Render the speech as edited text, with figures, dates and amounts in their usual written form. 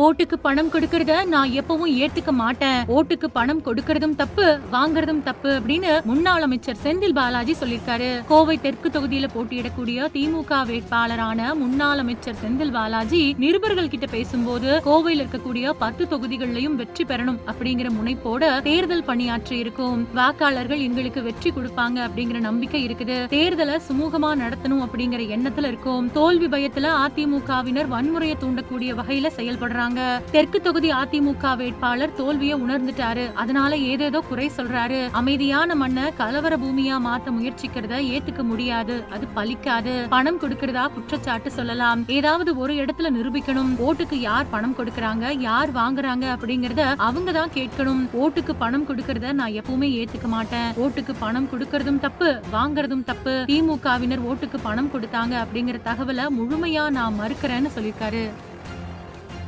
ஓட்டுக்கு பணம் கொடுக்கறத நான் எப்பவும் ஏத்துக்க மாட்டேன். ஓட்டுக்கு பணம் கொடுக்கறதும் தப்பு, வாங்குறதும் தப்பு அப்படின்னு முன்னாள் அமைச்சர் செந்தில் பாலாஜி சொல்லிருக்காரு. கோவை தெற்கு தொகுதியில போட்டியிடக்கூடிய திமுக வேட்பாளரான முன்னாள் அமைச்சர் செந்தில் பாலாஜி நிருபர்கள் கிட்ட பேசும்போது கோவையில் இருக்கக்கூடிய 10 தொகுதிகளிலும் வெற்றி பெறணும் அப்படிங்கிற முனைப்போட தேர்தல் பணியாற்றி இருக்கும். வாக்காளர்கள் எங்களுக்கு வெற்றி கொடுப்பாங்க அப்படிங்கிற நம்பிக்கை இருக்குது. தேர்தலை சுமூகமா நடத்தணும் அப்படிங்கிற எண்ணத்துல இருக்கும். தோல்வி பயத்துல அதிமுகவினர் வன்முறையை தூண்டக்கூடிய வகையில செயல்படுறாங்க. தெற்கு தொகுதி அதிமுக வேட்பாளர் தோல்வியை உணர்ந்துட்டாரு. அதனால ஏதேதோ குறை சொல்றாரு. அமைதியான மண்ணை கலவர பூமியா மாத்த முயற்சிக்கிறத ஏத்துக்க முடியாது. அது பலிக்காது. பணம் கொடுக்கறதா குற்றச்சாட்டு சொல்லலாம். ஏதாவது ஒரு இடத்துல நிரூபிக்கணும். ஓட்டுக்கு யார் பணம் கொடுக்கறாங்க, யார் வாங்குறாங்க அப்படிங்கறத அவங்க தான் கேட்கணும். ஓட்டுக்கு பணம் கொடுக்கறத நான் எப்பவுமே ஏத்துக்க மாட்டேன். ஓட்டுக்கு பணம் கொடுக்கறதும் தப்பு, வாங்குறதும் தப்பு. திமுகவினர் ஓட்டுக்கு பணம் கொடுத்தாங்க அப்படிங்கிற தகவலை முழுமையா நான் மறுக்கிறேன்னு சொல்லிருக்காரு.